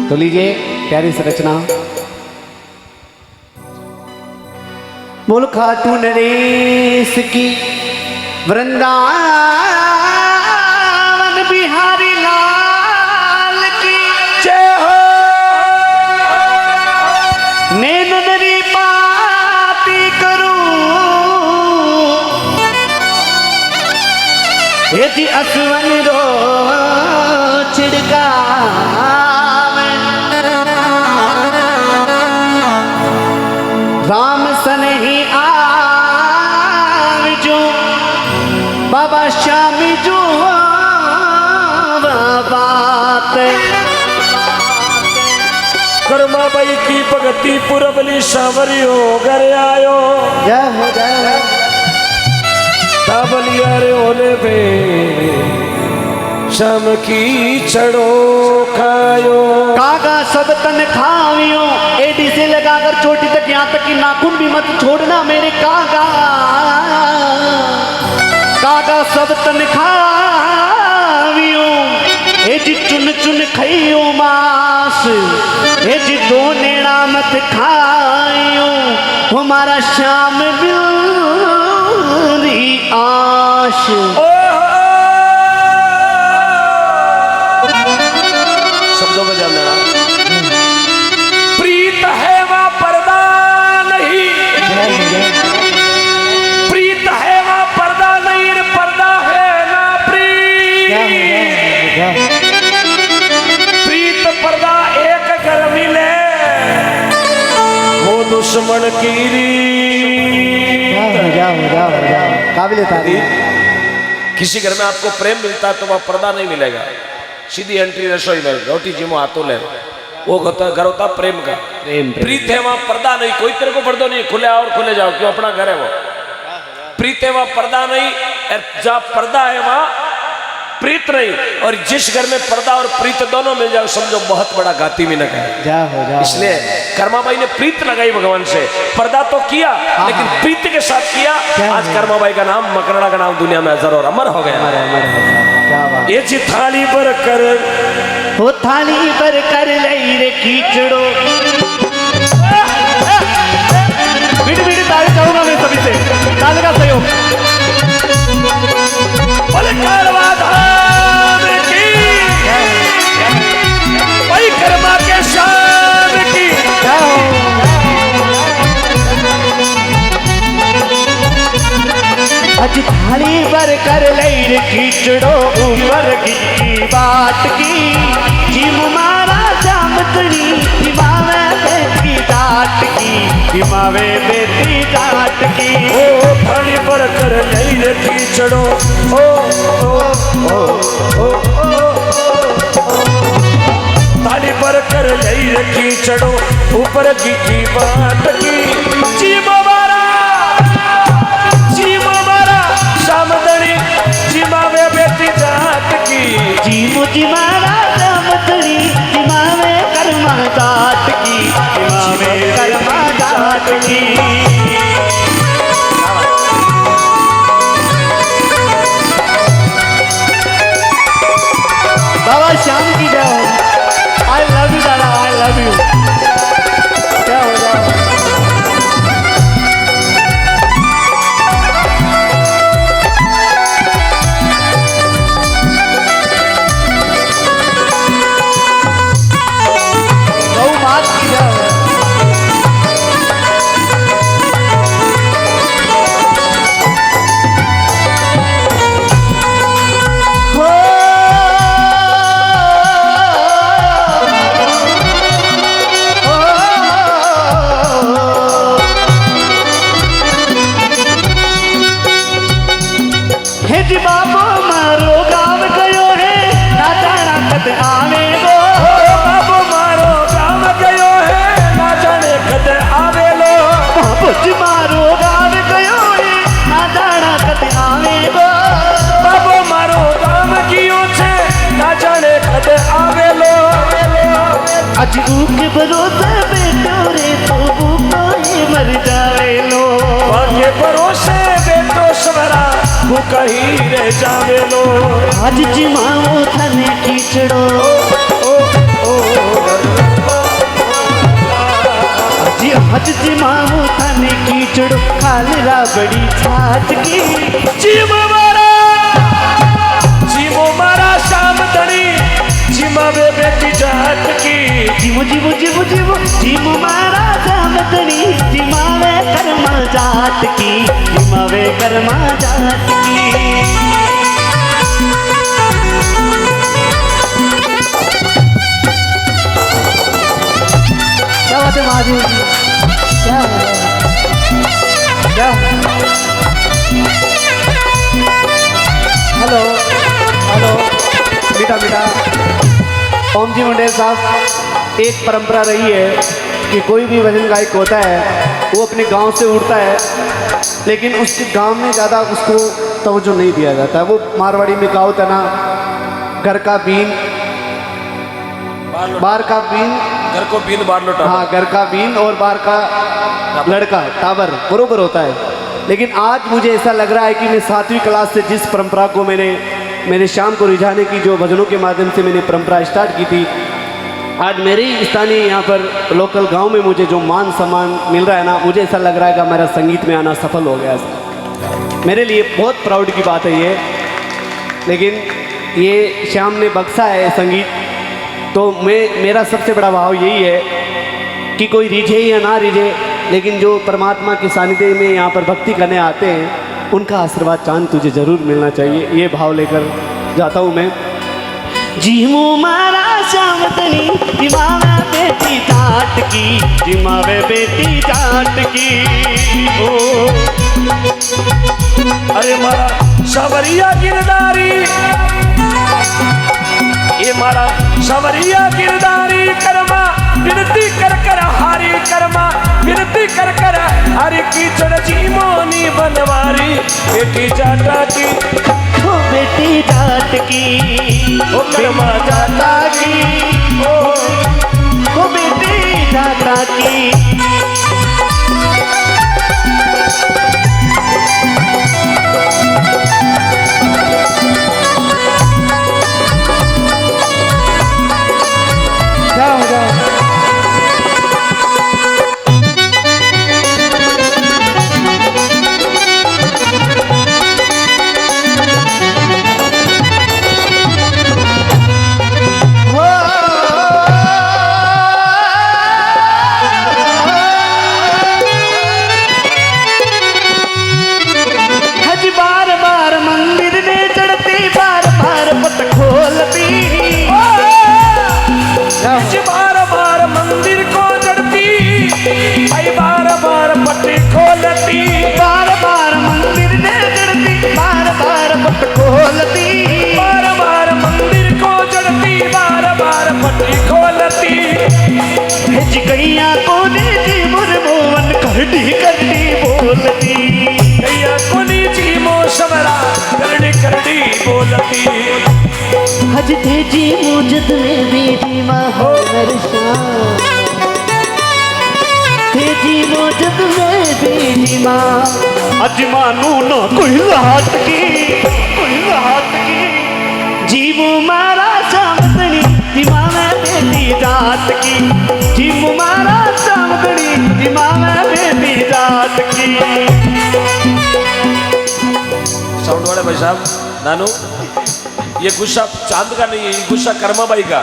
तो लीजिए प्यारी सी रचना। बोल खाटू नरेश की वृंदावन बिहारी लाल की जय हो। नैन नरी पाती करूं यदि असवन रो छिड़का राम सन ही आवजो बाबा श्याम जो बात कर्माबाई की भगती पुरबली सावरियो घर आयो जय हो जय हो। ताबलिया रे ओले पे शाम की चढ़ो खायो कागा सब तन खावियो एडी से लगाकर चोटी तक यहाँ तक कि नाखून भी मत छोड़ना मेरे कागा। कागा सब तन खावियो एडी चुन चुन खाइयो मांस एडी दो नेड़ा मत खाइयो हमारा श्याम बिल्ली आश। शब्दों में जान लेना प्रीत है वह पर्दा नहीं प्रीत है वह पर्दा नहीं पर्दा है ना प्रीत प्रीत पर्दा एक घर मिले वो दुश्मन की काबिल तारीफ। किसी घर में आपको प्रेम मिलता है तो वह पर्दा नहीं मिलेगा, सीधी एंट्री रसोई में रोटी जिमो हाथों ले वो घर होता प्रेम का। प्रीत है वहां पर्दा नहीं, कोई तेरे को पर्दा नहीं, खुले आओ और खुले जाओ क्यों अपना घर है वो। प्रीत है वहां पर्दा नहीं, जहां पर्दा है वहां प्रीत नहीं। और जिस घर में पर्दा और प्रीत दोनों मिल जाओ समझो बहुत बड़ा घाती मिनक है। इसलिए कर्माबाई ने प्रीत लगाई भगवान से, पर्दा तो किया लेकिन प्रीत के साथ किया। आज कर्माबाई का नाम मकरड़ा का नाम दुनिया में अजर और अमर हो गया। ये जी थाली पर कर वो थाली पर कर लई रे कीचड़ो बिड़ बिड़ ताली चाहूंगा मैं सभी से ताली का सहयोग। भाई कर्मा के शाम की अज थाली पर कर लई रे कीचड़ो ऊपर की बाट की जिम मारा जामतनी हिमावे बेटी डाट की हिमावे बेटी डाट की। ओ थाली पर कर लई रे कीचड़ो ओ ओ ओ ओ थाली पर कर लई रे कीचड़ो ऊपर की बाट की जिम मारा सामदनी जिमावे बेटी जाट की जीमो जिमारा जामतनी हिमावे कर्मा डाट की हिमावे कर्मा डाट की। बाबा श्याम की जय हो। आई लव यू दादा, आई लव यू। क्या हो जाओ गौ मात की जय हो। बाबो मारो गाँव गयो है ना जाना कद आवे गो। बाबू मारो गाँव गयो है ना जाने कद आवे लो। बाबो जी मारो गाँव गयो है ना जाना कद आवे गो। बाबू मारो गाँव गयो छे ना जाने कद आवे लो। अज के भरोसे बेटो रे तो कोई मर जावे लो। के भरोसे बेटो सवरा वो कहीं रह जावे लो। आज जिमाओ थने कीचड़ो ओ ओ ओ कीचड़ो खाली राबड़ी छाट की। जीमो मारा शाम तड़ी जिमावे बेटी जाट की। जीमो जीमो जीमो जीमो जीमो मारा शाम तड़ी जिमावे कर्मा जाट की, जिमावे कर्मा जाट की। क्या बात है महादेव जी, क्या क्या हेलो हेलो मीठा मीठा। ओम जी मुंडे साहब, एक परंपरा रही है कि कोई भी भजन गायक होता है वो अपने गांव से उठता है, लेकिन उसके गांव में ज़्यादा उसको तवज्जो नहीं दिया जाता है। वो मारवाड़ी में कहावत है ना, घर का बीन बाहर का बीन, घर को बीन बार लो। हाँ, घर का बीन और बाहर का लड़का टावर बरोबर होता है। लेकिन आज मुझे ऐसा लग रहा है कि मैं 7वीं क्लास से जिस परंपरा को मेरे शाम को रिझाने की जो भजनों के माध्यम से मैंने परंपरा स्टार्ट की थी, आज मेरे ही स्थानीय यहाँ पर लोकल गांव में मुझे जो मान सम्मान मिल रहा है ना, मुझे ऐसा लग रहा है कि मेरा संगीत में आना सफल हो गया। मेरे लिए बहुत प्राउड की बात है ये। लेकिन ये श्याम ने बख्शा है संगीत, तो मेरा सबसे बड़ा भाव यही है कि कोई रिझे या ना रिझे, लेकिन जो परमात्मा के सानिध्य में यहाँ पर भक्ति करने आते हैं, उनका आशीर्वाद चांद तुझे जरूर मिलना चाहिए, ये भाव लेकर जाता हूँ मैं। जीमू मारा श्याम तनी जिमावे बेटी जाट की, जिमावे बेटी जाट की। ओ अरे मारा सवरिया गिरदारी, ये मारा सवरिया गिरदारी कर्मा विनती कर कर हारी, कर्मा विनती कर कर हारी। कीचड़ जीमोनी बनवारी बेटी जाटा की, ओ बेटी जाट की, ओ कर्मा जाटा की। ओ बेटी जाटा की। जाओ जाओ। गैया कोनी जी मुरमोवन करडी करडी बोलती, गैया कोनी जी मो सवरा करडी करडी बोलती। हज थे जी मुझद में बेटी माँ हो शाम, थे जी मुझद में बेटी माँ। अज मानू न कोई रात की, कोई रात की। जीवो मारा शामतनी जिमावे बेटी जात की, जीवो मारा शामतनी जिमावे बेटी जात की। साउंड वाले भाई साहब, नानू ये गुस्सा चांद का नहीं है, ये गुस्सा कर्माबाई का।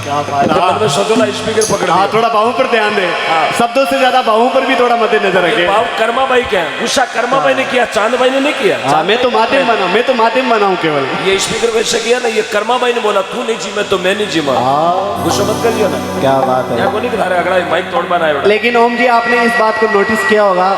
क्या बात है, सोचोला स्पीकर पकड़। हाँ, थोड़ा बाहों पर ध्यान दे। शब्दों से ज्यादा बाहों पर भी थोड़ा मद्दे नजर रखे। बाहु कर्माबाई क्या है, गुस्सा कर्माबाई ने किया, चांदबाई ने नहीं किया। हाँ, मैं तो माध्यम बना, मैं तो माध्यम बना हूँ केवल। ये स्पीकर वैसे किया ना, ये कर्माबाई ने बोला तू नहीं जीमे तो मैं नहीं जीमा। गुस्सा मत करिए ना। क्या बात है, यहाँ को नहीं दिखा रहा अगला माइक तोड़ बनाया। लेकिन ओम जी आपने इस बात को नोटिस किया होगा,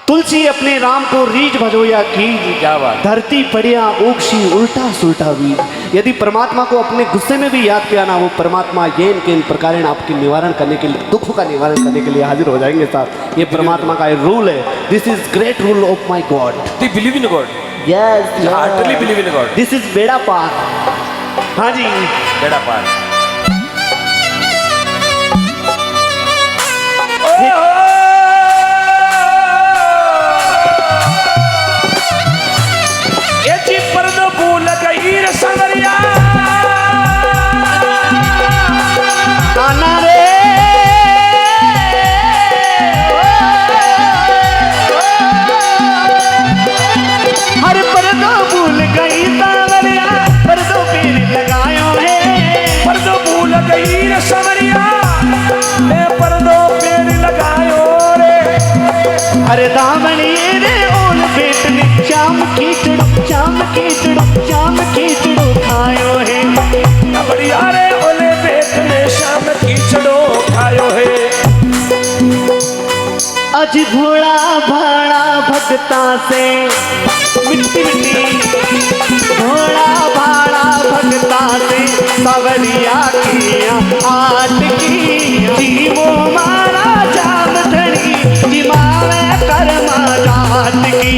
तुलसी अपने राम को रीझ भजोया की। क्या बात। धरती पड़िया ओक्शी उल्टा सुल्टा भी। यदि परमात्मा को अपने गुस्से में भी याद किया ना, वो परमात्मा ये इनके इन प्रकार आपके निवारण करने के लिए, दुखों का निवारण करने के लिए हाजिर हो जाएंगे साहब। ये परमात्मा का रूल है। This is great rule of my God. The believe in God. Yes, heartly believe in God. This is बेड़ा पार। हाँ जी, बेड़ा पार। अरे दामनिए रे ओल बेटने श्याम कीचड़ो श्याम कीचड़ो श्याम कीचड़ो खायो है बढ़िया रे ओले बेट ने शाम कीचड़ो खायो है अज भोला भाड़ा भगता से मिट्टी मिट्टी भोला भाड़ा भगता से सवरिया किया आट की जीवो मारा जाम धड़ी जिमावे कर्मा जाट की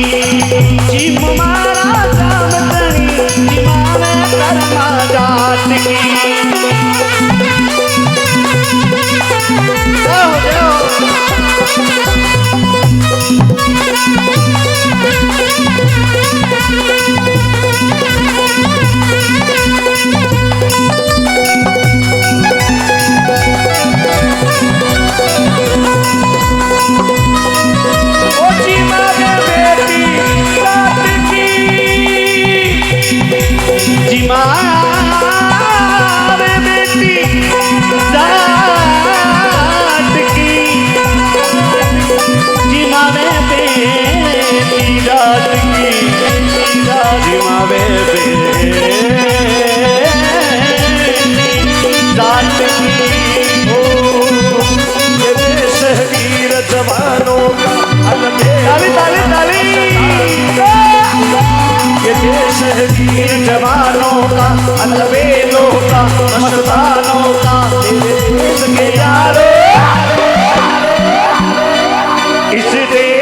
जीव मारा जाम धड़ी जिमावे कर्मा जाट की जवानों का ताली ताली ताली ये देश है वीर जवानों का अलबेलों का मस्तानों का तेरे देश के यारो इस देश